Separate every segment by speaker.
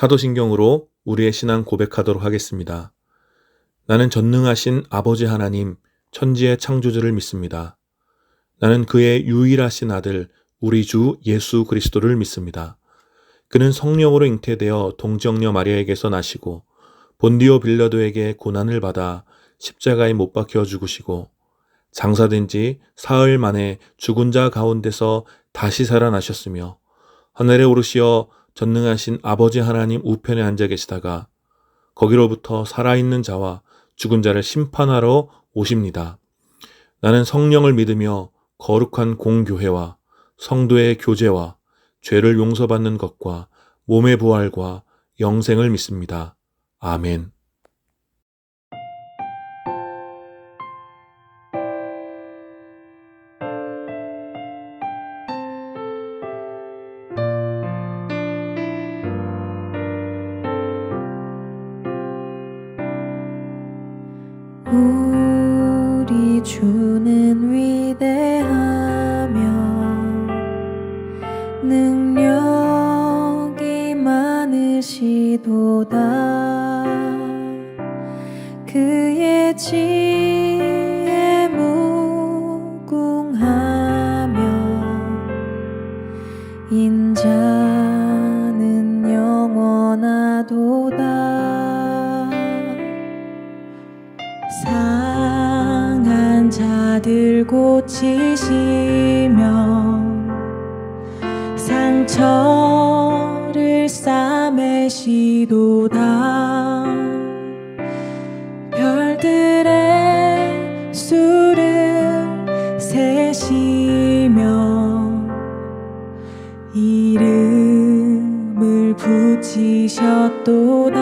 Speaker 1: 사도신경으로 우리의 신앙 고백하도록 하겠습니다. 나는 전능하신 아버지 하나님, 천지의 창조주를 믿습니다. 나는 그의 유일하신 아들, 우리 주 예수 그리스도를 믿습니다. 그는 성령으로 잉태되어 동정녀 마리아에게서 나시고 본디오 빌라도에게 고난을 받아 십자가에 못 박혀 죽으시고 장사된 지 사흘 만에 죽은 자 가운데서 다시 살아나셨으며 하늘에 오르시어 전능하신 아버지 하나님 우편에 앉아 계시다가 거기로부터 살아있는 자와 죽은 자를 심판하러 오십니다. 나는 성령을 믿으며 거룩한 공교회와 성도의 교제와 죄를 용서받는 것과 몸의 부활과 영생을 믿습니다. 아멘.
Speaker 2: 우리 주는 위대하며 능력이 많으시도다. 그의 지혜 무궁하며 인자는 영원하도다. 상한 자들 고치시며 상처를 싸매시도다. 별들의 수를 세시며 이름을 붙이셨도다.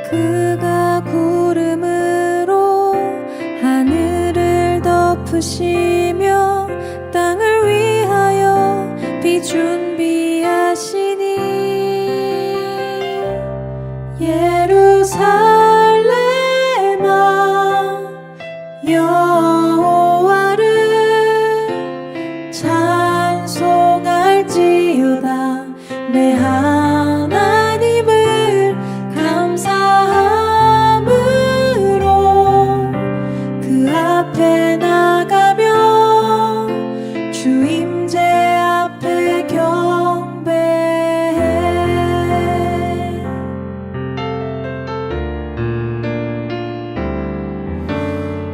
Speaker 2: 그가 구름으로 하늘을 덮으시며 땅을 위하여 비 준비하시니 예루살렘아 여호와를 찬송할지어다. 내 하나님을 감사함으로 그 앞에 나가며 주 임재 앞에 경배해.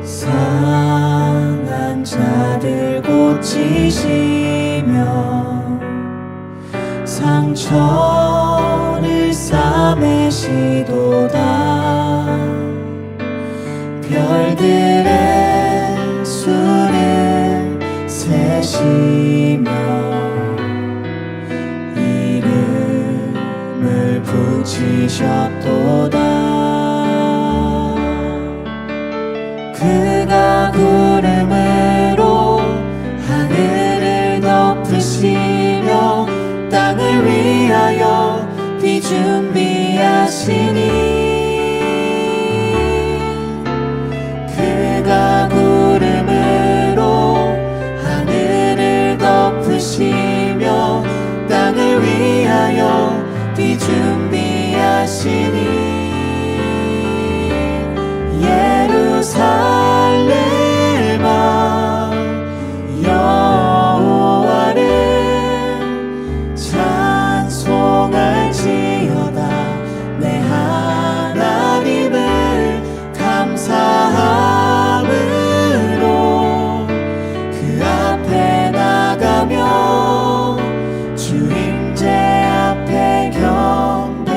Speaker 2: 상한 자들 고치시며 상처를 싸매시도다. 별들의 수를 세시며 이름을 붙이셨도다. 그가 구름으로 하늘을 덮으시며 땅을 위하여 비 준비하시니 그가 구름으로 하늘을 덮으시며 땅을 위하여 비 준비하시니 예루살렘아 여호와를 찬송할지어다. 내 하나님을 감사함으로 그 앞에 나가며 주 임재 앞에 경배해.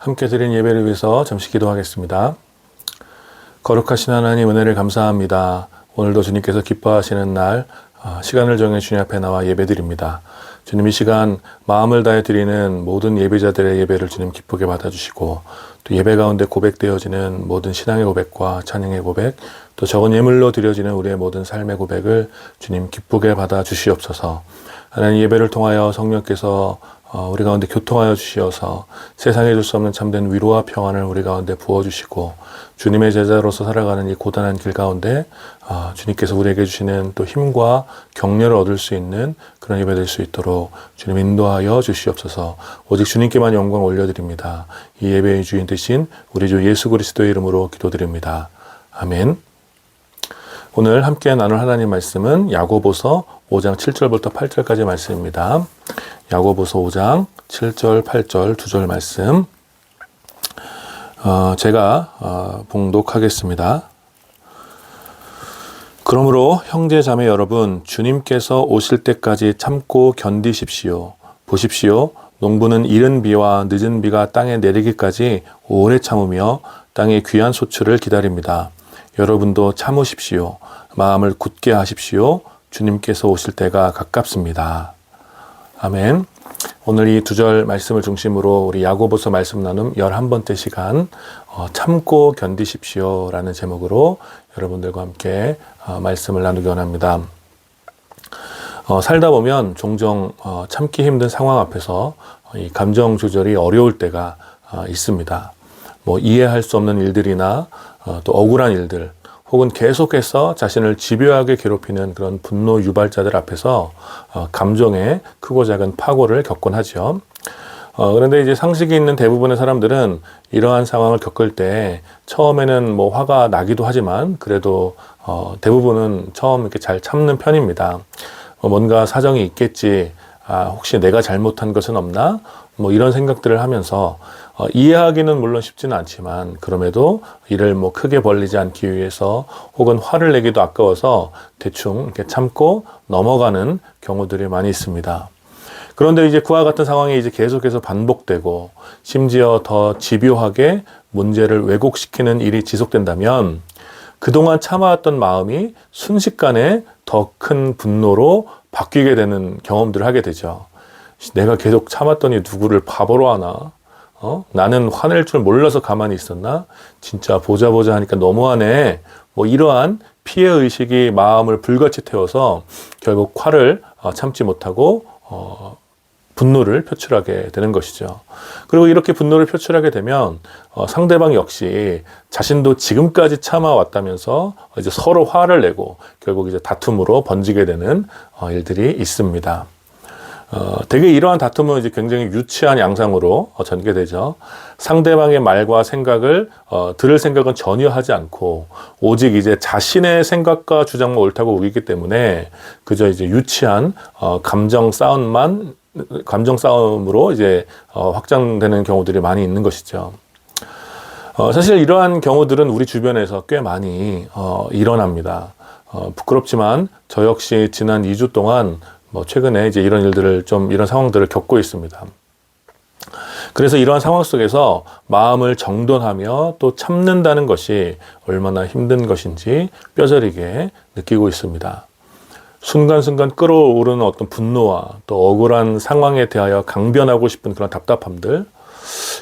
Speaker 1: 함께 드린 예배를 위해서 잠시 기도하겠습니다. 거룩하신 하나님 은혜를 감사합니다. 오늘도 주님께서 기뻐하시는 날 시간을 정해 주님 앞에 나와 예배드립니다. 주님, 이 시간 마음을 다해 드리는 모든 예배자들의 예배를 주님 기쁘게 받아주시고, 또 예배 가운데 고백되어지는 모든 신앙의 고백과 찬양의 고백, 또 적은 예물로 드려지는 우리의 모든 삶의 고백을 주님 기쁘게 받아주시옵소서. 하나님, 예배를 통하여 성령께서 우리 가운데 교통하여 주시어서 세상에 줄 수 없는 참된 위로와 평안을 우리 가운데 부어주시고, 주님의 제자로서 살아가는 이 고단한 길 가운데 주님께서 우리에게 주시는 또 힘과 격려를 얻을 수 있는 그런 예배 될 수 있도록 주님 인도하여 주시옵소서. 오직 주님께만 영광 올려드립니다. 이 예배의 주인 되신 우리 주 예수 그리스도의 이름으로 기도드립니다. 아멘. 오늘 함께 나눌 하나님 말씀은 야고보서 5장 7절부터 8절까지 말씀입니다. 야고보서 5장 7절, 8절 두 절 말씀 제가 봉독하겠습니다. 그러므로 형제 자매 여러분, 주님께서 오실 때까지 참고 견디십시오. 보십시오. 농부는 이른 비와 늦은 비가 땅에 내리기까지 오래 참으며 땅의 귀한 소출을 기다립니다. 여러분도 참으십시오. 마음을 굳게 하십시오. 주님께서 오실 때가 가깝습니다. 아멘. 오늘 이 두 절 말씀을 중심으로 우리 야고보서 말씀 나눔 11번째 시간 참고 견디십시오 라는 제목으로 여러분들과 함께 말씀을 나누기 원합니다. 살다 보면 종종 참기 힘든 상황 앞에서 이 감정 조절이 어려울 때가 있습니다. 뭐 이해할 수 없는 일들이나 또 억울한 일들, 혹은 계속해서 자신을 집요하게 괴롭히는 그런 분노 유발자들 앞에서 감정의 크고 작은 파고를 겪곤 하죠. 그런데 이제 상식이 있는 대부분의 사람들은 이러한 상황을 겪을 때 처음에는 뭐 화가 나기도 하지만 그래도 대부분은 처음 이렇게 잘 참는 편입니다. 뭔가 사정이 있겠지, 혹시 내가 잘못한 것은 없나? 뭐 이런 생각들을 하면서 이해하기는 물론 쉽지는 않지만 그럼에도 이를 뭐 크게 벌리지 않기 위해서 혹은 화를 내기도 아까워서 대충 이렇게 참고 넘어가는 경우들이 많이 있습니다. 그런데 이제 그와 같은 상황이 이제 계속해서 반복되고 심지어 더 집요하게 문제를 왜곡시키는 일이 지속된다면 그동안 참아왔던 마음이 순식간에 더 큰 분노로 바뀌게 되는 경험들을 하게 되죠. 내가 계속 참았더니 누구를 바보로 하나? 나는 화낼 줄 몰라서 가만히 있었나? 진짜 보자 하니까 너무하네. 뭐 이러한 피해의식이 마음을 불같이 태워서 결국 화를 참지 못하고 분노를 표출하게 되는 것이죠. 그리고 이렇게 분노를 표출하게 되면 상대방 역시 자신도 지금까지 참아왔다면서 이제 서로 화를 내고 결국 이제 다툼으로 번지게 되는 일들이 있습니다. 되게 이러한 다툼은 이제 굉장히 유치한 양상으로 전개되죠. 상대방의 말과 생각을 들을 생각은 전혀 하지 않고 오직 이제 자신의 생각과 주장만 옳다고 우기기 때문에 그저 이제 유치한 감정 싸움으로 이제 확장되는 경우들이 많이 있는 것이죠. 사실 이러한 경우들은 우리 주변에서 꽤 많이 일어납니다. 부끄럽지만 저 역시 지난 2주 동안 최근에 이제 이런 일들을 이런 상황들을 겪고 있습니다. 그래서 이러한 상황 속에서 마음을 정돈하며 또 참는다는 것이 얼마나 힘든 것인지 뼈저리게 느끼고 있습니다. 순간순간 끌어오르는 어떤 분노와 또 억울한 상황에 대하여 강변하고 싶은 그런 답답함들,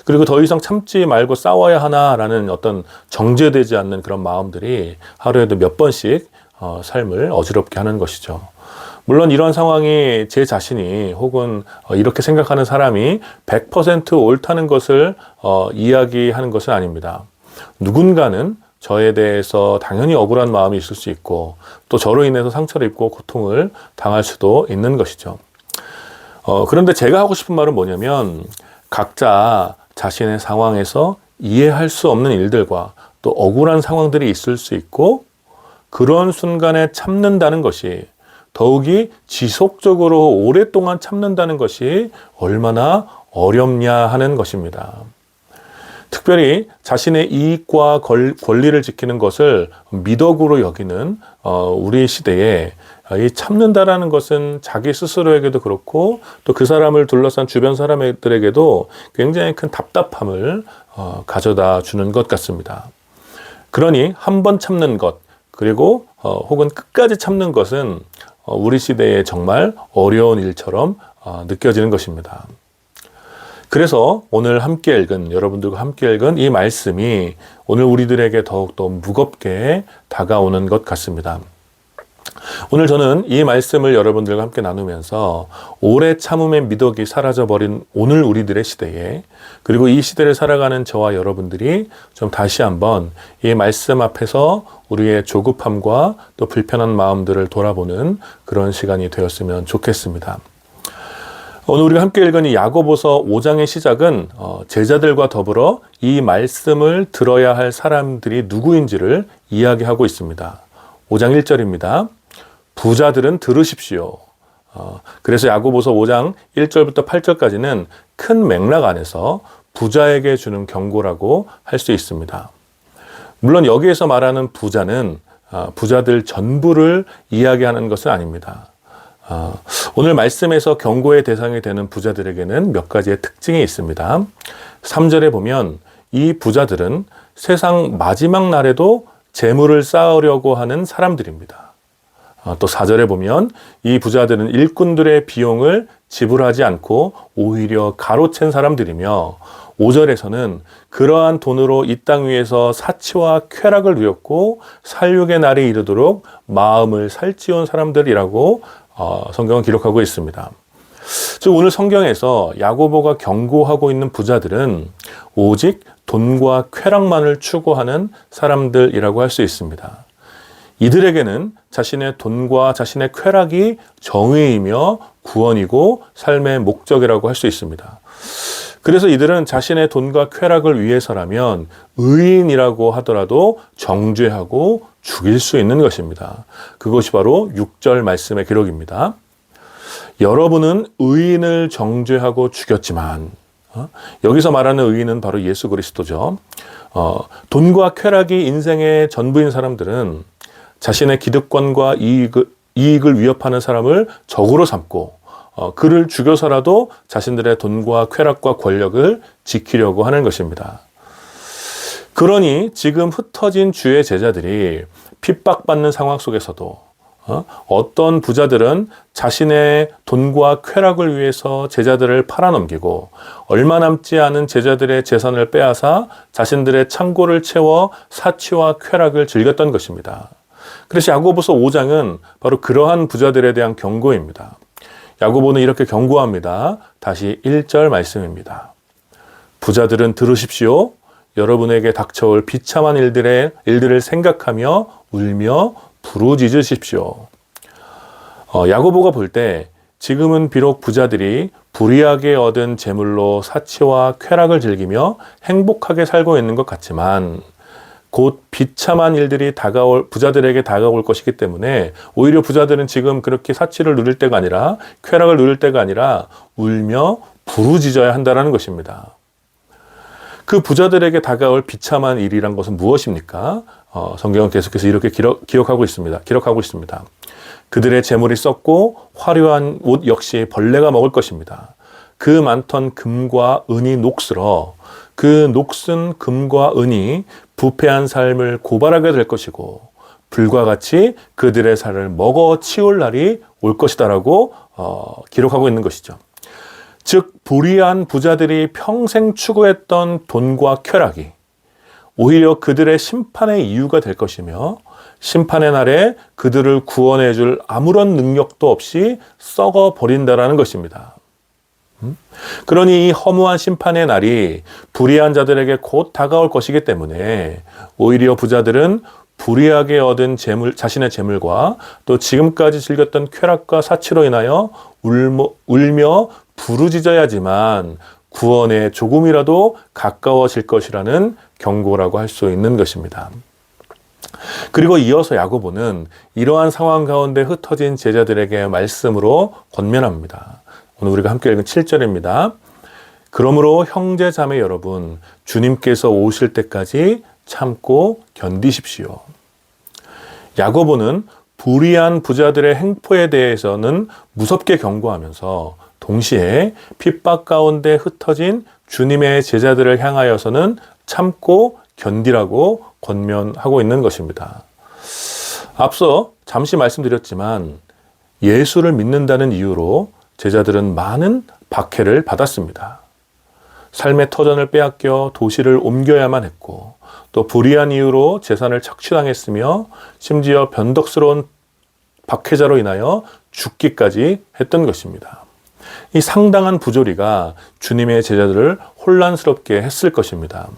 Speaker 1: 그리고 더 이상 참지 말고 싸워야 하나라는 어떤 정제되지 않는 그런 마음들이 하루에도 몇 번씩 삶을 어지럽게 하는 것이죠. 물론 이런 상황이 제 자신이 혹은 이렇게 생각하는 사람이 100% 옳다는 것을 이야기하는 것은 아닙니다. 누군가는 저에 대해서 당연히 억울한 마음이 있을 수 있고 또 저로 인해서 상처를 입고 고통을 당할 수도 있는 것이죠. 그런데 제가 하고 싶은 말은 뭐냐면 각자 자신의 상황에서 이해할 수 없는 일들과 또 억울한 상황들이 있을 수 있고 그런 순간에 참는다는 것이 더욱이 지속적으로 오랫동안 참는다는 것이 얼마나 어렵냐 하는 것입니다. 특별히 자신의 이익과 권리를 지키는 것을 미덕으로 여기는 우리 시대에 이 참는다라는 것은 자기 스스로에게도 그렇고 또 그 사람을 둘러싼 주변 사람들에게도 굉장히 큰 답답함을 가져다 주는 것 같습니다. 그러니 한 번 참는 것 그리고 혹은 끝까지 참는 것은 우리 시대에 정말 어려운 일처럼 느껴지는 것입니다. 그래서 오늘 함께 읽은 여러분들과 함께 읽은 이 말씀이 오늘 우리들에게 더욱더 무겁게 다가오는 것 같습니다. 오늘 저는 이 말씀을 여러분들과 함께 나누면서 오래 참음의 미덕이 사라져버린 오늘 우리들의 시대에 그리고 이 시대를 살아가는 저와 여러분들이 좀 다시 한번 이 말씀 앞에서 우리의 조급함과 또 불편한 마음들을 돌아보는 그런 시간이 되었으면 좋겠습니다. 오늘 우리가 함께 읽은 이 야고보서 5장의 시작은 제자들과 더불어 이 말씀을 들어야 할 사람들이 누구인지를 이야기하고 있습니다. 5장 1절입니다. 부자들은 들으십시오. 그래서 야고보서 5장 1절부터 8절까지는 큰 맥락 안에서 부자에게 주는 경고라고 할 수 있습니다. 물론 여기에서 말하는 부자는 부자들 전부를 이야기하는 것은 아닙니다. 오늘 말씀에서 경고의 대상이 되는 부자들에게는 몇 가지의 특징이 있습니다. 3절에 보면 이 부자들은 세상 마지막 날에도 재물을 쌓으려고 하는 사람들입니다. 또 4절에 보면 이 부자들은 일꾼들의 비용을 지불하지 않고 오히려 가로챈 사람들이며 5절에서는 그러한 돈으로 이 땅 위에서 사치와 쾌락을 누렸고 살육의 날이 이르도록 마음을 살찌운 사람들이라고 성경은 기록하고 있습니다. 즉 오늘 성경에서 야고보가 경고하고 있는 부자들은 오직 돈과 쾌락만을 추구하는 사람들이라고 할 수 있습니다. 이들에게는 자신의 돈과 자신의 쾌락이 정의이며 구원이고 삶의 목적이라고 할 수 있습니다. 그래서 이들은 자신의 돈과 쾌락을 위해서라면 의인이라고 하더라도 정죄하고 죽일 수 있는 것입니다. 그것이 바로 6절 말씀의 기록입니다. 여러분은 의인을 정죄하고 죽였지만 여기서 말하는 의인은 바로 예수 그리스도죠. 돈과 쾌락이 인생의 전부인 사람들은 자신의 기득권과 이익을 위협하는 사람을 적으로 삼고 그를 죽여서라도 자신들의 돈과 쾌락과 권력을 지키려고 하는 것입니다. 그러니 지금 흩어진 주의 제자들이 핍박받는 상황 속에서도 어떤 부자들은 자신의 돈과 쾌락을 위해서 제자들을 팔아넘기고 얼마 남지 않은 제자들의 재산을 빼앗아 자신들의 창고를 채워 사치와 쾌락을 즐겼던 것입니다. 그래서 야고보서 5장은 바로 그러한 부자들에 대한 경고입니다. 야고보는 이렇게 경고합니다. 다시 1절 말씀입니다. 부자들은 들으십시오. 여러분에게 닥쳐올 비참한 일들을 생각하며 울며 부르짖으십시오. 야고보가 볼 때 지금은 비록 부자들이 불이하게 얻은 재물로 사치와 쾌락을 즐기며 행복하게 살고 있는 것 같지만 곧 비참한 일들이 부자들에게 다가올 것이기 때문에 오히려 부자들은 지금 그렇게 사치를 누릴 때가 아니라 쾌락을 누릴 때가 아니라 울며 부르짖어야 한다는 것입니다. 그 부자들에게 다가올 비참한 일이란 것은 무엇입니까? 성경은 계속해서 이렇게 기록하고 있습니다. 그들의 재물이 썩고 화려한 옷 역시 벌레가 먹을 것입니다. 그 많던 금과 은이 녹슬어 그 녹슨 금과 은이 부패한 삶을 고발하게 될 것이고 불과 같이 그들의 살을 먹어 치울 날이 올 것이다라고 기록하고 있는 것이죠. 즉 불의한 부자들이 평생 추구했던 돈과 쾌락이 오히려 그들의 심판의 이유가 될 것이며 심판의 날에 그들을 구원해 줄 아무런 능력도 없이 썩어 버린다라는 것입니다. 그러니 이 허무한 심판의 날이 불의한 자들에게 곧 다가올 것이기 때문에 오히려 부자들은 불의하게 얻은 자신의 재물과 또 지금까지 즐겼던 쾌락과 사치로 인하여 울며 부르짖어야지만 구원에 조금이라도 가까워질 것이라는 경고라고 할 수 있는 것입니다. 그리고 이어서 야고보는 이러한 상황 가운데 흩어진 제자들에게 말씀으로 권면합니다. 오늘 우리가 함께 읽은 7절입니다. 그러므로 형제 자매 여러분, 주님께서 오실 때까지 참고 견디십시오. 야고보는 불의한 부자들의 행포에 대해서는 무섭게 경고하면서 동시에 핍박 가운데 흩어진 주님의 제자들을 향하여서는 참고 견디라고 권면하고 있는 것입니다. 앞서 잠시 말씀드렸지만 예수를 믿는다는 이유로 제자들은 많은 박해를 받았습니다. 삶의 터전을 빼앗겨 도시를 옮겨야만 했고 또 불의한 이유로 재산을 착취당했으며 심지어 변덕스러운 박해자로 인하여 죽기까지 했던 것입니다. 이 상당한 부조리가 주님의 제자들을 혼란스럽게 했을 것입니다.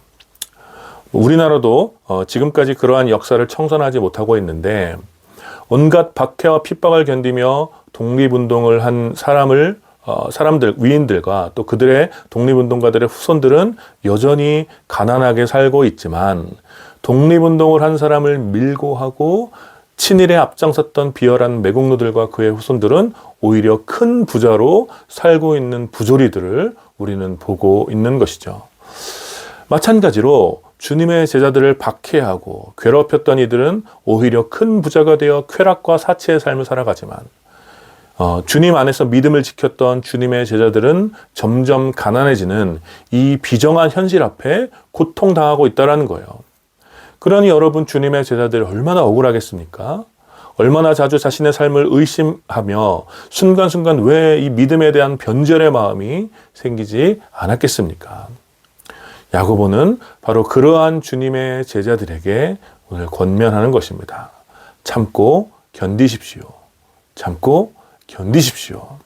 Speaker 1: 우리나라도 지금까지 그러한 역사를 청산하지 못하고 있는데 온갖 박해와 핍박을 견디며 독립운동을 한 사람들, 위인들과 또 그들의 독립운동가들의 후손들은 여전히 가난하게 살고 있지만 독립운동을 한 사람을 밀고 하고 친일에 앞장섰던 비열한 매국노들과 그의 후손들은 오히려 큰 부자로 살고 있는 부조리들을 우리는 보고 있는 것이죠. 마찬가지로 주님의 제자들을 박해하고 괴롭혔던 이들은 오히려 큰 부자가 되어 쾌락과 사치의 삶을 살아가지만 주님 안에서 믿음을 지켰던 주님의 제자들은 점점 가난해지는 이 비정한 현실 앞에 고통당하고 있다는 거예요. 그러니 여러분, 주님의 제자들이 얼마나 억울하겠습니까? 얼마나 자주 자신의 삶을 의심하며 순간순간 왜 이 믿음에 대한 변절의 마음이 생기지 않았겠습니까? 야고보는 바로 그러한 주님의 제자들에게 오늘 권면하는 것입니다. 참고 견디십시오. 참고 견디십시오.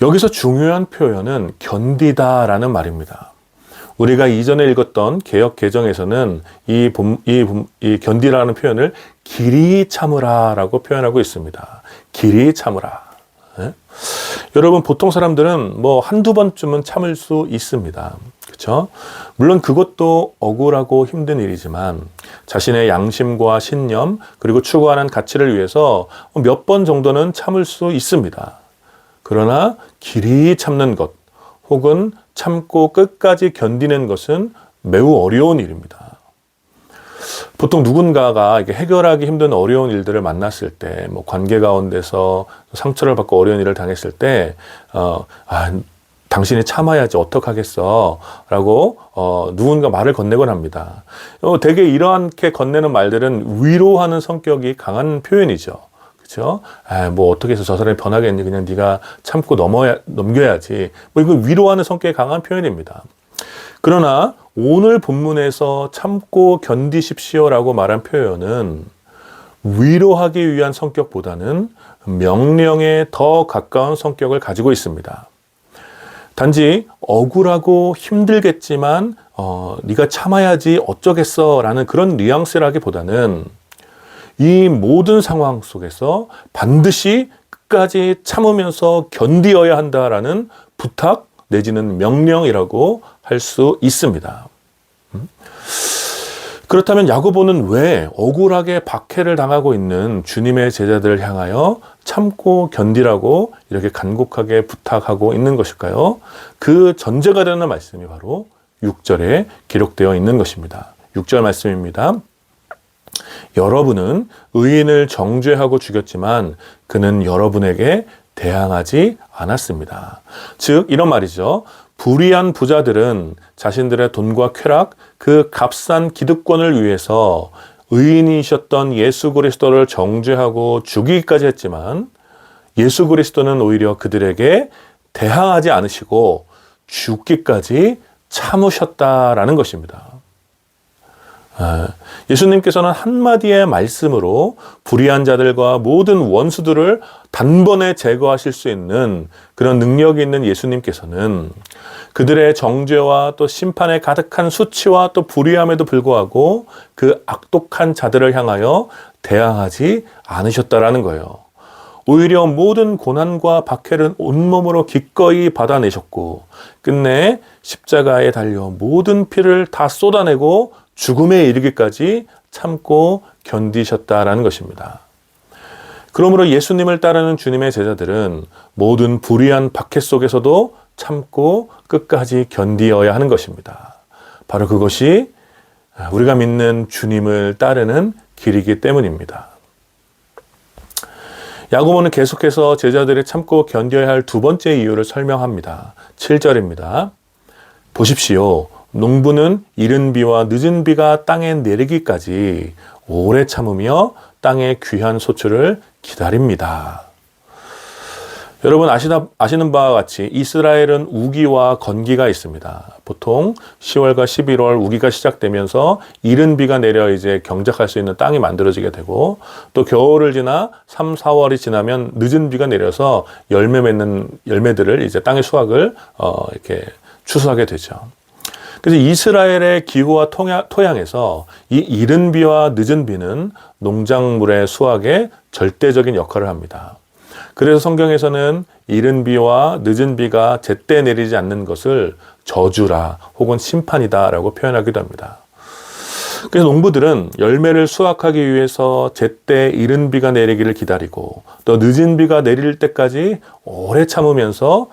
Speaker 1: 여기서 중요한 표현은 견디다라는 말입니다. 우리가 이전에 읽었던 개역 개정에서는 이 견디라는 표현을 길이 참으라라고 표현하고 있습니다. 길이 참으라. 네? 여러분, 보통 사람들은 뭐 한두 번쯤은 참을 수 있습니다. 그렇죠? 물론 그것도 억울하고 힘든 일이지만 자신의 양심과 신념 그리고 추구하는 가치를 위해서 몇 번 정도는 참을 수 있습니다. 그러나 길이 참는 것 혹은 참고 끝까지 견디는 것은 매우 어려운 일입니다. 보통 누군가가 해결하기 힘든 어려운 일들을 만났을 때, 뭐 관계 가운데서 상처를 받고 어려운 일을 당했을 때, 당신이 참아야지 어떡하겠어 라고 누군가 말을 건네곤 합니다. 되게 이렇게 건네는 말들은 위로하는 성격이 강한 표현이죠. 그렇죠? 뭐 어떻게 해서 저 사람이 변하겠니? 그냥 네가 참고 넘겨야지. 뭐 이거 위로하는 성격이 강한 표현입니다. 그러나 오늘 본문에서 참고 견디십시오라고 말한 표현은 위로하기 위한 성격보다는 명령에 더 가까운 성격을 가지고 있습니다. 단지 억울하고 힘들겠지만 네가 참아야지 어쩌겠어 라는 그런 뉘앙스라기보다는 이 모든 상황 속에서 반드시 끝까지 참으면서 견디어야 한다라는 부탁 내지는 명령이라고 할 수 있습니다. 그렇다면 야고보는 왜 억울하게 박해를 당하고 있는 주님의 제자들을 향하여 참고 견디라고 이렇게 간곡하게 부탁하고 있는 것일까요? 그 전제가 되는 말씀이 바로 6절에 기록되어 있는 것입니다. 6절 말씀입니다. 여러분은 의인을 정죄하고 죽였지만 그는 여러분에게 대항하지 않았습니다. 즉 이런 말이죠. 불의한 부자들은 자신들의 돈과 쾌락, 그 값싼 기득권을 위해서 의인이셨던 예수 그리스도를 정죄하고 죽이기까지 했지만 예수 그리스도는 오히려 그들에게 대항하지 않으시고 죽기까지 참으셨다라는 것입니다. 예수님께서는 한마디의 말씀으로 불의한 자들과 모든 원수들을 단번에 제거하실 수 있는 그런 능력이 있는 예수님께서는 그들의 정죄와 또 심판에 가득한 수치와 또 불의함에도 불구하고 그 악독한 자들을 향하여 대항하지 않으셨다라는 거예요. 오히려 모든 고난과 박해를 온몸으로 기꺼이 받아내셨고 끝내 십자가에 달려 모든 피를 다 쏟아내고 죽음에 이르기까지 참고 견디셨다라는 것입니다. 그러므로 예수님을 따르는 주님의 제자들은 모든 불의한 박해 속에서도 참고 끝까지 견디어야 하는 것입니다. 바로 그것이 우리가 믿는 주님을 따르는 길이기 때문입니다. 야고보는 계속해서 제자들이 참고 견뎌야 할 두 번째 이유를 설명합니다. 7절입니다. 보십시오. 농부는 이른 비와 늦은 비가 땅에 내리기까지 오래 참으며 땅의 귀한 소출을 기다립니다. 여러분 아시는 바와 같이 이스라엘은 우기와 건기가 있습니다. 보통 10월과 11월 우기가 시작되면서 이른 비가 내려 이제 경작할 수 있는 땅이 만들어지게 되고, 또 겨울을 지나 3, 4월이 지나면 늦은 비가 내려서 열매 맺는 열매들을 이제 땅의 수확을 이렇게 추수하게 되죠. 그래서 이스라엘의 기후와 토양에서 이 이른 비와 늦은 비는 농작물의 수확에 절대적인 역할을 합니다. 그래서 성경에서는 이른 비와 늦은 비가 제때 내리지 않는 것을 저주라 혹은 심판이다 라고 표현하기도 합니다. 그래서 농부들은 열매를 수확하기 위해서 제때 이른 비가 내리기를 기다리고, 또 늦은 비가 내릴 때까지 오래 참으면서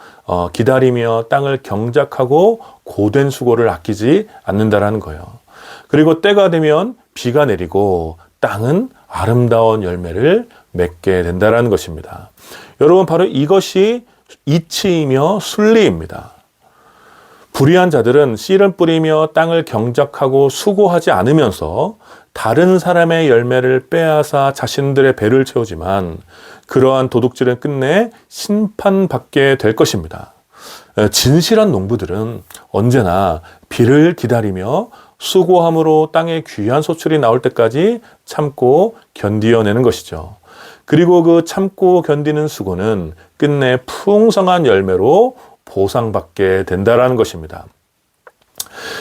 Speaker 1: 기다리며 땅을 경작하고 고된 수고를 아끼지 않는다라는 거예요. 그리고 때가 되면 비가 내리고 땅은 아름다운 열매를 맺게 된다라는 것입니다. 여러분, 바로 이것이 이치이며 순리입니다. 불의한 자들은 씨를 뿌리며 땅을 경작하고 수고하지 않으면서 다른 사람의 열매를 빼앗아 자신들의 배를 채우지만, 그러한 도둑질은 끝내 심판받게 될 것입니다. 진실한 농부들은 언제나 비를 기다리며 수고함으로 땅에 귀한 소출이 나올 때까지 참고 견디어내는 것이죠. 그리고 그 참고 견디는 수고는 끝내 풍성한 열매로 보상받게 된다라는 것입니다.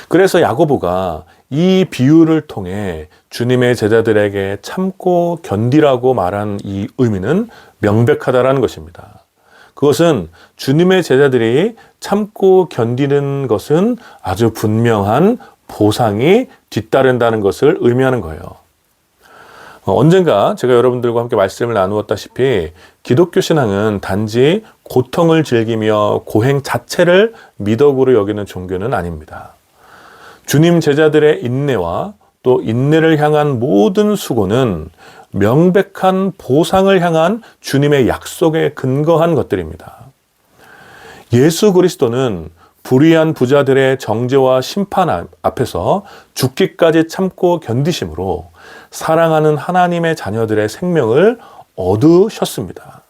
Speaker 1: 그래서 야고보가 이 비유를 통해 주님의 제자들에게 참고 견디라고 말한 이 의미는 명백하다라는 것입니다. 그것은 주님의 제자들이 참고 견디는 것은 아주 분명한 보상이 뒤따른다는 것을 의미하는 거예요. 언젠가 제가 여러분들과 함께 말씀을 나누었다시피 기독교 신앙은 단지 고통을 즐기며 고행 자체를 미덕으로 여기는 종교는 아닙니다. 주님 제자들의 인내와 또 인내를 향한 모든 수고는 명백한 보상을 향한 주님의 약속에 근거한 것들입니다. 예수 그리스도는 불의한 부자들의 정죄와 심판 앞에서 죽기까지 참고 견디심으로 사랑하는 하나님의 자녀들의 생명을 얻으셨습니다.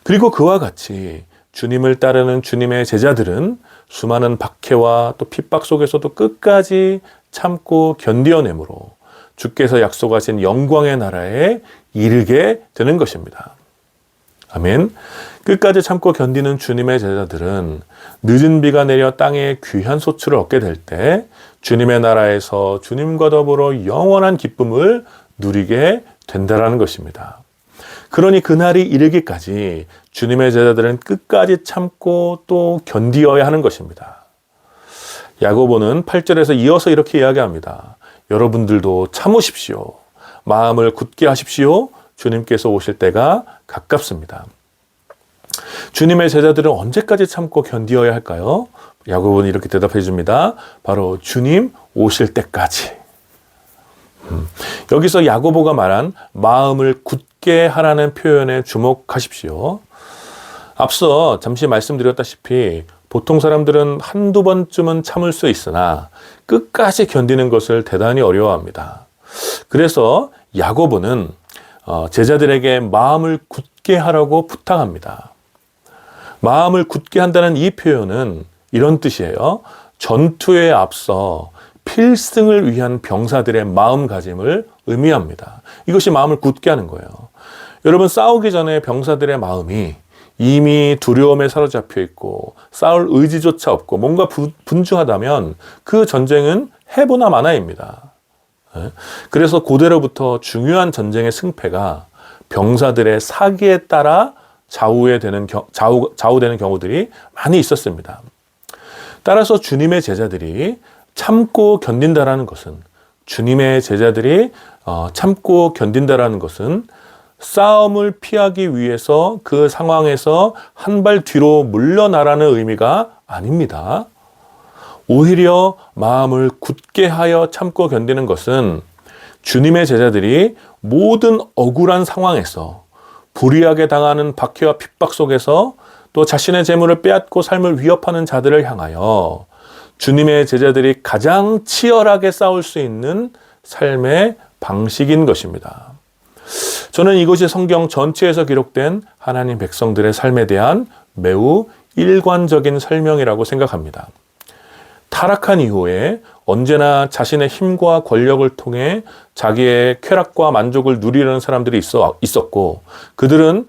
Speaker 1: 그리고 그와 같이 주님을 따르는 주님의 제자들은 수많은 박해와 또 핍박 속에서도 끝까지 참고 견디어내므로 주께서 약속하신 영광의 나라에 이르게 되는 것입니다. 아멘. 끝까지 참고 견디는 주님의 제자들은 늦은 비가 내려 땅에 귀한 소출을 얻게 될 때 주님의 나라에서 주님과 더불어 영원한 기쁨을 누리게 된다라는 것입니다. 그러니 그날이 이르기까지 주님의 제자들은 끝까지 참고 또 견디어야 하는 것입니다. 야고보는 8절에서 이어서 이렇게 이야기합니다. 여러분들도 참으십시오. 마음을 굳게 하십시오. 주님께서 오실 때가 가깝습니다. 주님의 제자들은 언제까지 참고 견디어야 할까요? 야고보는 이렇게 대답해 줍니다. 바로 주님 오실 때까지. 여기서 야고보가 말한 마음을 굳게 하라는 표현에 주목하십시오. 앞서 잠시 말씀드렸다시피 보통 사람들은 한두 번쯤은 참을 수 있으나 끝까지 견디는 것을 대단히 어려워합니다. 그래서 야고보는 제자들에게 마음을 굳게 하라고 부탁합니다. 마음을 굳게 한다는 이 표현은 이런 뜻이에요. 전투에 앞서 필승을 위한 병사들의 마음가짐을 의미합니다. 이것이 마음을 굳게 하는 거예요. 여러분, 싸우기 전에 병사들의 마음이 이미 두려움에 사로잡혀 있고 싸울 의지조차 없고 뭔가 분주하다면 그 전쟁은 해보나 마나입니다. 그래서 고대로부터 중요한 전쟁의 승패가 병사들의 사기에 따라 좌우되는 경우들이 많이 있었습니다. 따라서 주님의 제자들이 참고 견딘다라는 것은 참고 견딘다라는 것은 싸움을 피하기 위해서 그 상황에서 한 발 뒤로 물러나라는 의미가 아닙니다. 오히려 마음을 굳게 하여 참고 견디는 것은 주님의 제자들이 모든 억울한 상황에서 불의하게 당하는 박해와 핍박 속에서 또 자신의 재물을 빼앗고 삶을 위협하는 자들을 향하여 주님의 제자들이 가장 치열하게 싸울 수 있는 삶의 방식인 것입니다. 저는 이것이 성경 전체에서 기록된 하나님 백성들의 삶에 대한 매우 일관적인 설명이라고 생각합니다. 타락한 이후에 언제나 자신의 힘과 권력을 통해 자기의 쾌락과 만족을 누리려는 사람들이 있었고, 그들은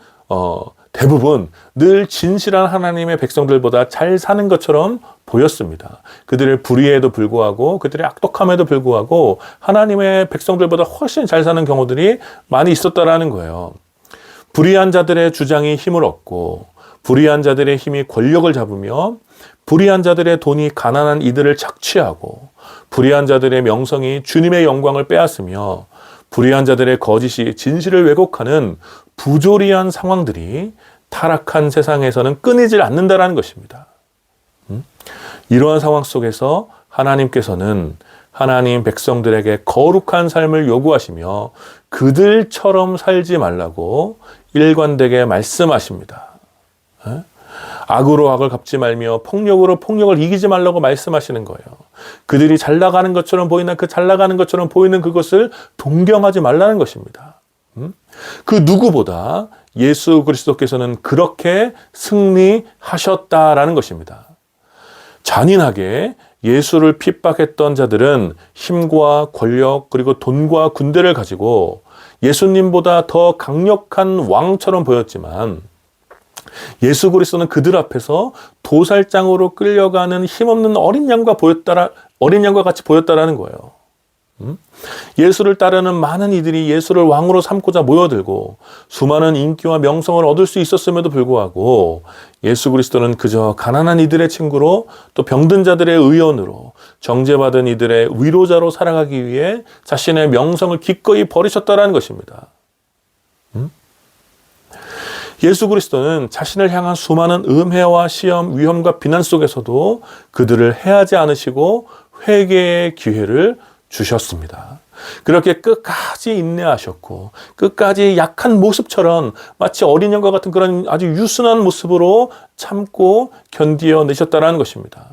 Speaker 1: 대부분 늘 진실한 하나님의 백성들보다 잘 사는 것처럼 보였습니다. 그들의 불의에도 불구하고, 그들의 악독함에도 불구하고 하나님의 백성들보다 훨씬 잘 사는 경우들이 많이 있었다라는 거예요. 불의한 자들의 주장이 힘을 얻고, 불의한 자들의 힘이 권력을 잡으며, 불의한 자들의 돈이 가난한 이들을 착취하고, 불의한 자들의 명성이 주님의 영광을 빼앗으며, 불의한 자들의 거짓이 진실을 왜곡하는 부조리한 상황들이 타락한 세상에서는 끊이질 않는다라는 것입니다. 이러한 상황 속에서 하나님께서는 하나님 백성들에게 거룩한 삶을 요구하시며 그들처럼 살지 말라고 일관되게 말씀하십니다. 악으로 악을 갚지 말며 폭력으로 폭력을 이기지 말라고 말씀하시는 거예요. 그들이 잘 나가는 것처럼 보이는 그 잘 나가는 것처럼 보이는 그것을 동경하지 말라는 것입니다. 그 누구보다 예수 그리스도께서는 그렇게 승리하셨다라는 것입니다. 잔인하게 예수를 핍박했던 자들은 힘과 권력 그리고 돈과 군대를 가지고 예수님보다 더 강력한 왕처럼 보였지만, 예수 그리스도는 그들 앞에서 도살장으로 끌려가는 힘없는 어린 양과 같이 보였다라는 거예요. 예수를 따르는 많은 이들이 예수를 왕으로 삼고자 모여들고 수많은 인기와 명성을 얻을 수 있었음에도 불구하고 예수 그리스도는 그저 가난한 이들의 친구로, 또 병든 자들의 의원으로, 정죄받은 이들의 위로자로 살아가기 위해 자신의 명성을 기꺼이 버리셨다라는 것입니다. 예수 그리스도는 자신을 향한 수많은 음해와 시험, 위험과 비난 속에서도 그들을 해하지 않으시고 회개의 기회를 주셨습니다. 그렇게 끝까지 인내하셨고, 끝까지 약한 모습처럼 마치 어린 양과 같은 그런 아주 유순한 모습으로 참고 견디어내셨다는 것입니다.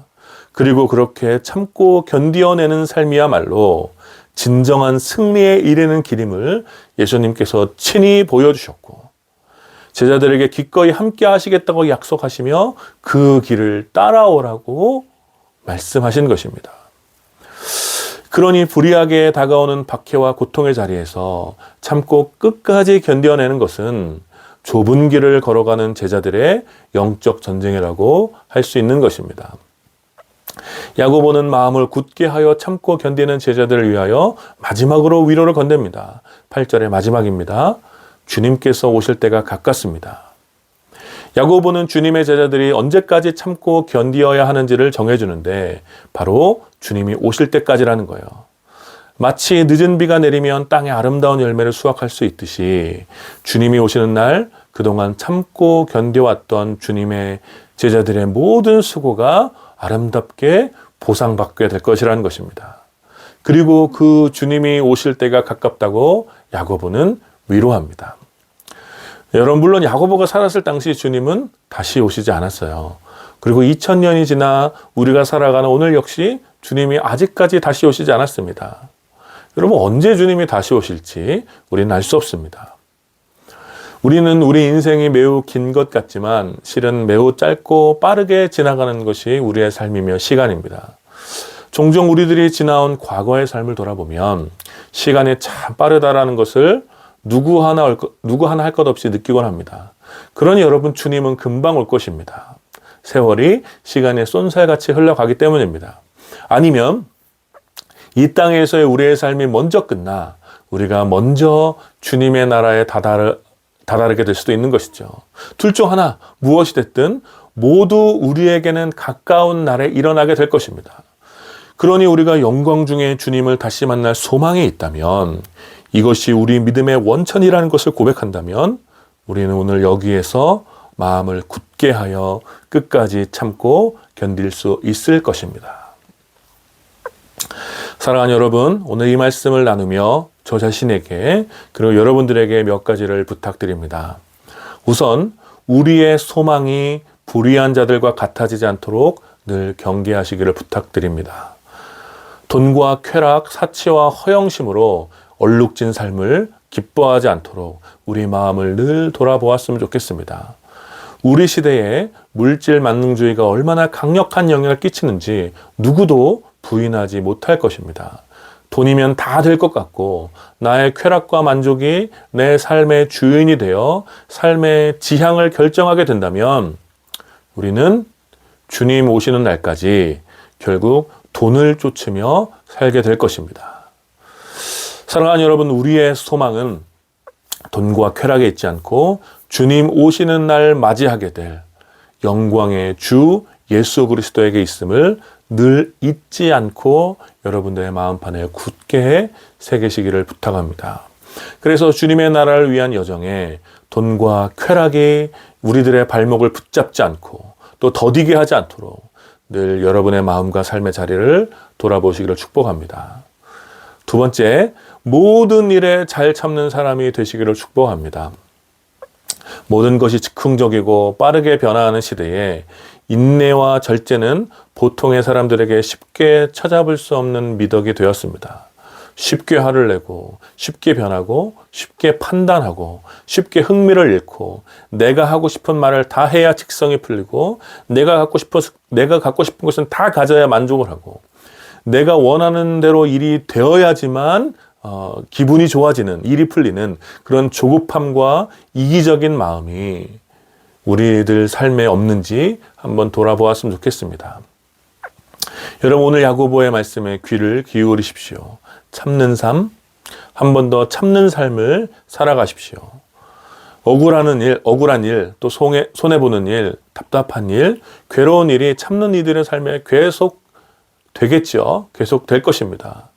Speaker 1: 그리고 그렇게 참고 견디어내는 삶이야말로 진정한 승리에 이르는 길임을 예수님께서 친히 보여주셨고, 제자들에게 기꺼이 함께 하시겠다고 약속하시며 그 길을 따라오라고 말씀하신 것입니다. 그러니 불의하게 다가오는 박해와 고통의 자리에서 참고 끝까지 견뎌내는 것은 좁은 길을 걸어가는 제자들의 영적 전쟁이라고 할 수 있는 것입니다. 야고보는 마음을 굳게 하여 참고 견디는 제자들을 위하여 마지막으로 위로를 건넵니다. 8절의 마지막입니다. 주님께서 오실 때가 가깝습니다. 야고보는 주님의 제자들이 언제까지 참고 견디어야 하는지를 정해주는데 바로 주님이 오실 때까지라는 거예요. 마치 늦은 비가 내리면 땅에 아름다운 열매를 수확할 수 있듯이 주님이 오시는 날 그동안 참고 견뎌왔던 주님의 제자들의 모든 수고가 아름답게 보상받게 될 것이라는 것입니다. 그리고 그 주님이 오실 때가 가깝다고 야고보는 위로합니다. 여러분, 물론 야고보가 살았을 당시 주님은 다시 오시지 않았어요. 그리고 2000년이 지나 우리가 살아가는 오늘 역시 주님이 아직까지 다시 오시지 않았습니다. 여러분, 언제 주님이 다시 오실지 우리는 알 수 없습니다. 우리는 우리 인생이 매우 긴 것 같지만 실은 매우 짧고 빠르게 지나가는 것이 우리의 삶이며 시간입니다. 종종 우리들이 지나온 과거의 삶을 돌아보면 시간이 참 빠르다라는 것을 누구 하나 할 것 없이 느끼곤 합니다. 그러니 여러분, 주님은 금방 올 것입니다. 세월이 시간의 쏜살같이 흘러가기 때문입니다. 아니면 이 땅에서의 우리의 삶이 먼저 끝나 우리가 먼저 주님의 나라에 다다르게 될 수도 있는 것이죠. 둘 중 하나, 무엇이 됐든 모두 우리에게는 가까운 날에 일어나게 될 것입니다. 그러니 우리가 영광 중에 주님을 다시 만날 소망이 있다면, 이것이 우리 믿음의 원천이라는 것을 고백한다면 우리는 오늘 여기에서 마음을 굳게 하여 끝까지 참고 견딜 수 있을 것입니다. 사랑하는 여러분, 오늘 이 말씀을 나누며 저 자신에게 그리고 여러분들에게 몇 가지를 부탁드립니다. 우선 우리의 소망이 불의한 자들과 같아지지 않도록 늘 경계하시기를 부탁드립니다. 돈과 쾌락, 사치와 허영심으로 얼룩진 삶을 기뻐하지 않도록 우리 마음을 늘 돌아보았으면 좋겠습니다. 우리 시대에 물질 만능주의가 얼마나 강력한 영향을 끼치는지 누구도 부인하지 못할 것입니다. 돈이면 다 될 것 같고 나의 쾌락과 만족이 내 삶의 주인이 되어 삶의 지향을 결정하게 된다면 우리는 주님 오시는 날까지 결국 돈을 쫓으며 살게 될 것입니다. 사랑하는 여러분, 우리의 소망은 돈과 쾌락에 있지 않고 주님 오시는 날 맞이하게 될 영광의 주 예수 그리스도에게 있음을 늘 잊지 않고 여러분들의 마음판에 굳게 새기시기를 부탁합니다. 그래서 주님의 나라를 위한 여정에 돈과 쾌락이 우리들의 발목을 붙잡지 않고 또 더디게 하지 않도록 늘 여러분의 마음과 삶의 자리를 돌아보시기를 축복합니다. 두 번째, 모든 일에 잘 참는 사람이 되시기를 축복합니다. 모든 것이 즉흥적이고 빠르게 변화하는 시대에 인내와 절제는 보통의 사람들에게 쉽게 찾아볼 수 없는 미덕이 되었습니다. 쉽게 화를 내고 쉽게 변하고 쉽게 판단하고 쉽게 흥미를 잃고 내가 하고 싶은 말을 다 해야 직성이 풀리고 내가 갖고 싶은 것은 다 가져야 만족을 하고 내가 원하는 대로 일이 되어야지만 기분이 좋아지는, 일이 풀리는 그런 조급함과 이기적인 마음이 우리들 삶에 없는지 한번 돌아보았으면 좋겠습니다. 여러분, 오늘 야고보의 말씀에 귀를 기울이십시오. 참는 삶, 한 번 더 참는 삶을 살아가십시오. 억울한 일, 또 손해보는 일, 답답한 일, 괴로운 일이 참는 이들의 삶에 계속 되겠죠. 계속 될 것입니다.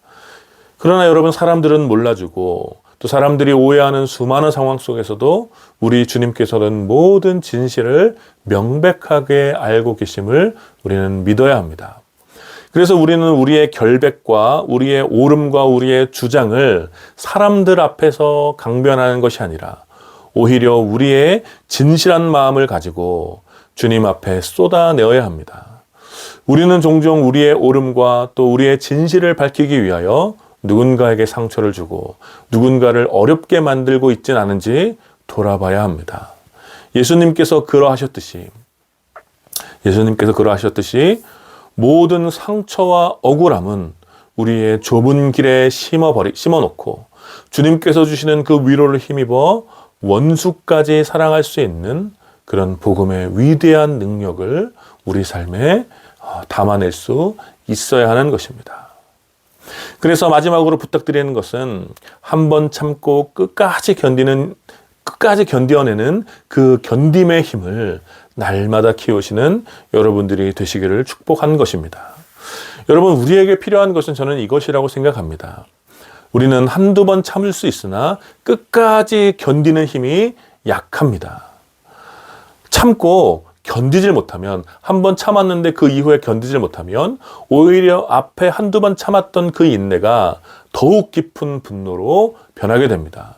Speaker 1: 그러나 여러분, 사람들은 몰라주고 또 사람들이 오해하는 수많은 상황 속에서도 우리 주님께서는 모든 진실을 명백하게 알고 계심을 우리는 믿어야 합니다. 그래서 우리는 우리의 결백과 우리의 옳음과 우리의 주장을 사람들 앞에서 강변하는 것이 아니라 오히려 우리의 진실한 마음을 가지고 주님 앞에 쏟아내어야 합니다. 우리는 종종 우리의 옳음과 또 우리의 진실을 밝히기 위하여 누군가에게 상처를 주고 누군가를 어렵게 만들고 있진 않은지 돌아봐야 합니다. 예수님께서 그러하셨듯이 모든 상처와 억울함은 우리의 좁은 길에 심어놓고 주님께서 주시는 그 위로를 힘입어 원수까지 사랑할 수 있는 그런 복음의 위대한 능력을 우리 삶에 담아낼 수 있어야 하는 것입니다. 그래서 마지막으로 부탁드리는 것은 한 번 참고 끝까지 견뎌내는 그 견딤의 힘을 날마다 키우시는 여러분들이 되시기를 축복한 것입니다. 여러분, 우리에게 필요한 것은 저는 이것이라고 생각합니다. 우리는 한두 번 참을 수 있으나 끝까지 견디는 힘이 약합니다. 참고 견디질 못하면, 한 번 참았는데 그 이후에 견디질 못하면 오히려 앞에 한두 번 참았던 그 인내가 더욱 깊은 분노로 변하게 됩니다.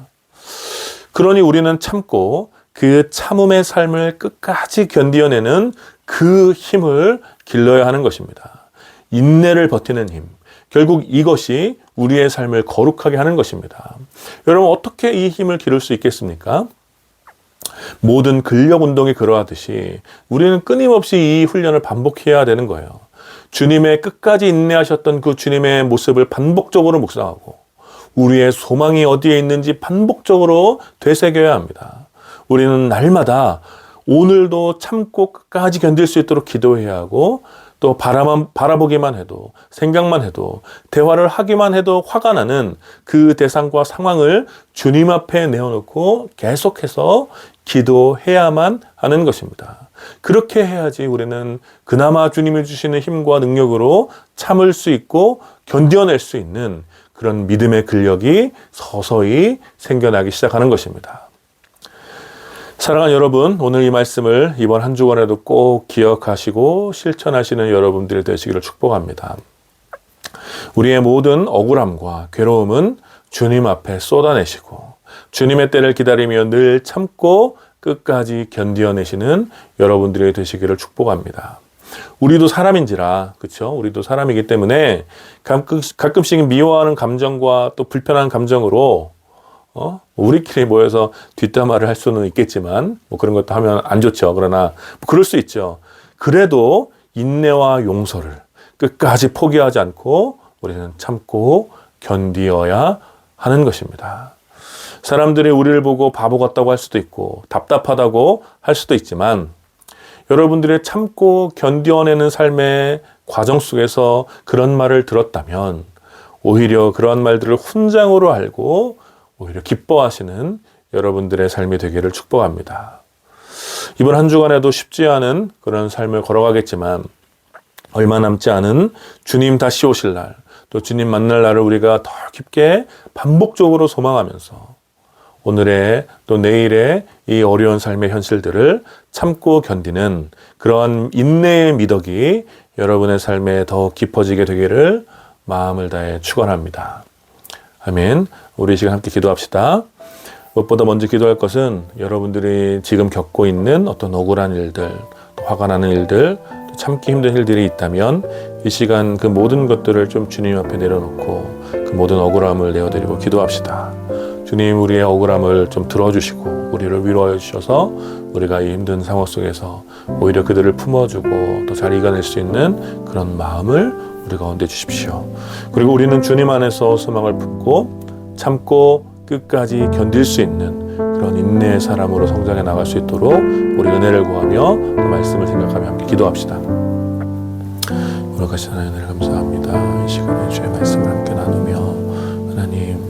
Speaker 1: 그러니 우리는 참고 그 참음의 삶을 끝까지 견디어내는 그 힘을 길러야 하는 것입니다. 인내를 버티는 힘. 결국 이것이 우리의 삶을 거룩하게 하는 것입니다. 여러분, 어떻게 이 힘을 기를 수 있겠습니까? 모든 근력 운동이 그러하듯이 우리는 끊임없이 이 훈련을 반복해야 되는 거예요. 주님의 끝까지 인내하셨던 그 주님의 모습을 반복적으로 묵상하고 우리의 소망이 어디에 있는지 반복적으로 되새겨야 합니다. 우리는 날마다 오늘도 참고 끝까지 견딜 수 있도록 기도해야 하고 또 바라보기만 해도, 생각만 해도, 대화를 하기만 해도 화가 나는 그 대상과 상황을 주님 앞에 내어놓고 계속해서 기도해야만 하는 것입니다. 그렇게 해야지 우리는 그나마 주님이 주시는 힘과 능력으로 참을 수 있고 견뎌낼 수 있는 그런 믿음의 근력이 서서히 생겨나기 시작하는 것입니다. 사랑하는 여러분, 오늘 이 말씀을 이번 한 주간에도 꼭 기억하시고 실천하시는 여러분들이 되시기를 축복합니다. 우리의 모든 억울함과 괴로움은 주님 앞에 쏟아내시고 주님의 때를 기다리며 늘 참고 끝까지 견디어내시는 여러분들이 되시기를 축복합니다. 우리도 사람인지라, 그쵸? 우리도 사람이기 때문에 가끔씩 미워하는 감정과 또 불편한 감정으로 우리끼리 모여서 뒷담화를 할 수는 있겠지만 뭐 그런 것도 하면 안 좋죠. 그러나 뭐 그럴 수 있죠. 그래도 인내와 용서를 끝까지 포기하지 않고 우리는 참고 견디어야 하는 것입니다. 사람들이 우리를 보고 바보 같다고 할 수도 있고 답답하다고 할 수도 있지만 여러분들의 참고 견뎌내는 삶의 과정 속에서 그런 말을 들었다면 오히려 그러한 말들을 훈장으로 알고 오히려 기뻐하시는 여러분들의 삶이 되기를 축복합니다. 이번 한 주간에도 쉽지 않은 그런 삶을 걸어가겠지만 얼마 남지 않은 주님 다시 오실 날, 또 주님 만날 날을 우리가 더 깊게 반복적으로 소망하면서 오늘의 또 내일의 이 어려운 삶의 현실들을 참고 견디는 그러한 인내의 미덕이 여러분의 삶에 더 깊어지게 되기를 마음을 다해 축원합니다. 아멘. 우리 이 시간 함께 기도합시다. 무엇보다 먼저 기도할 것은 여러분들이 지금 겪고 있는 어떤 억울한 일들, 또 화가 나는 일들, 또 참기 힘든 일들이 있다면 이 시간 그 모든 것들을 좀 주님 앞에 내려놓고 그 모든 억울함을 내어드리고 기도합시다. 주님, 우리의 억울함을 좀 들어주시고 우리를 위로하여 주셔서 우리가 이 힘든 상황 속에서 오히려 그들을 품어주고 더 잘 이겨낼 수 있는 그런 마음을 우리 가운데 주십시오. 그리고 우리는 주님 안에서 소망을 품고 참고 끝까지 견딜 수 있는 그런 인내의 사람으로 성장해 나갈 수 있도록 우리 은혜를 구하며 또 말씀을 생각하며 함께 기도합시다. 오늘까지 하나님 은혜를 감사합니다. 이 시간에 주의 말씀을 함께 나누며 하나님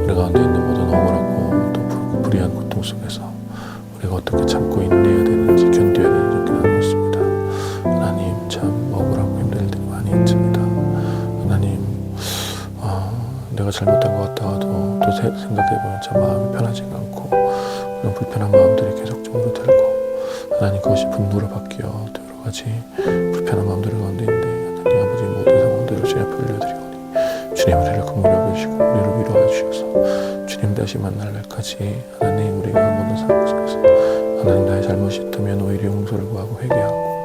Speaker 1: 우리 가운데 있는 모든 억울하고 또 불의한 고통 속에서 우리가 어떻게 참고 인내해야 되는지 견뎌야 되는지 이렇게 나누었습니다. 하나님 참 억울하고 힘든 일들이 많이 있습니다. 하나님 내가 잘못한 것 같다가도 또 생각해보면 참 마음이 편하지가 않고 그런 불편한 마음들이 계속적으로 들고 하나님 그것이 분노로 바뀌어 또 여러 가지 불편한 마음들 가운데 있는데 하나님 아버지 모든 상황들을 주님 앞에 올려드리오니 주님 우리를 긍휼히 여기시고 우리를 위로하여 주셔서 주님 다시 만날 날까지 하나님 우리가 모든 상황 속에서 하나님 나의 잘못이 있다면 오히려 용서를 구하고 회개하고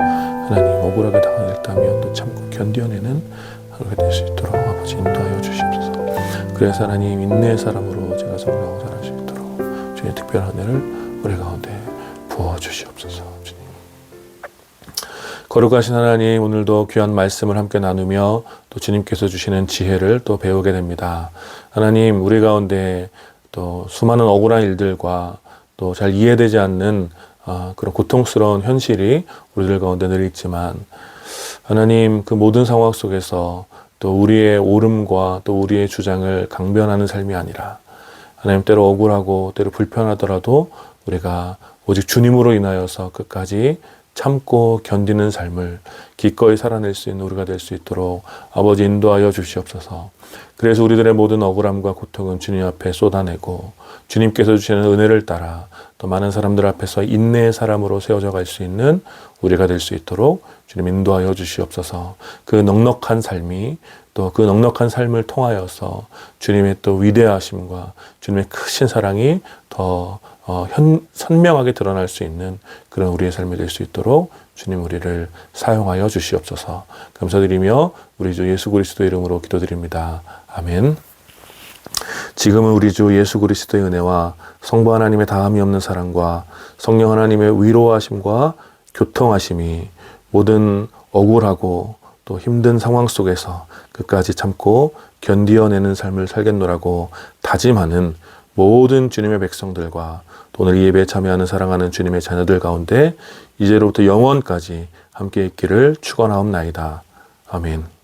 Speaker 1: 하나님 억울하게 당한 일다면 또 참고 견뎌내는 하루가 될 수 있도록 아버지 인도하여 주시옵소서. 그래서 하나님 인내의 사람으로 제가 성장하고 살아갈 수 있도록 주님의 특별한 은혜를 우리 가운데 부어주시옵소서. 주님 거룩하신 하나님, 오늘도 귀한 말씀을 함께 나누며 또 주님께서 주시는 지혜를 또 배우게 됩니다. 하나님, 우리 가운데 또 수많은 억울한 일들과 또 잘 이해되지 않는 그런 고통스러운 현실이 우리들 가운데 늘 있지만 하나님 그 모든 상황 속에서 또 우리의 옳음과 또 우리의 주장을 강변하는 삶이 아니라 하나님 때로 억울하고 때로 불편하더라도 우리가 오직 주님으로 인하여서 끝까지 참고 견디는 삶을 기꺼이 살아낼 수 있는 우리가 될 수 있도록 아버지 인도하여 주시옵소서. 그래서 우리들의 모든 억울함과 고통은 주님 앞에 쏟아내고 주님께서 주시는 은혜를 따라 또 많은 사람들 앞에서 인내의 사람으로 세워져 갈 수 있는 우리가 될 수 있도록 주님 인도하여 주시옵소서. 그 넉넉한 삶이 또 그 넉넉한 삶을 통하여서 주님의 또 위대하심과 주님의 크신 사랑이 더 선명하게 드러날 수 있는 그런 우리의 삶이 될 수 있도록 주님 우리를 사용하여 주시옵소서. 감사드리며 우리 주 예수 그리스도의 이름으로 기도드립니다. 아멘. 지금은 우리 주 예수 그리스도의 은혜와 성부 하나님의 다함이 없는 사랑과 성령 하나님의 위로하심과 교통하심이 모든 억울하고 또 힘든 상황 속에서 끝까지 참고 견디어내는 삶을 살겠노라고 다짐하는 모든 주님의 백성들과 또 오늘 이 예배에 참여하는 사랑하는 주님의 자녀들 가운데 이제로부터 영원까지 함께 있기를 축원하옵나이다. 아멘.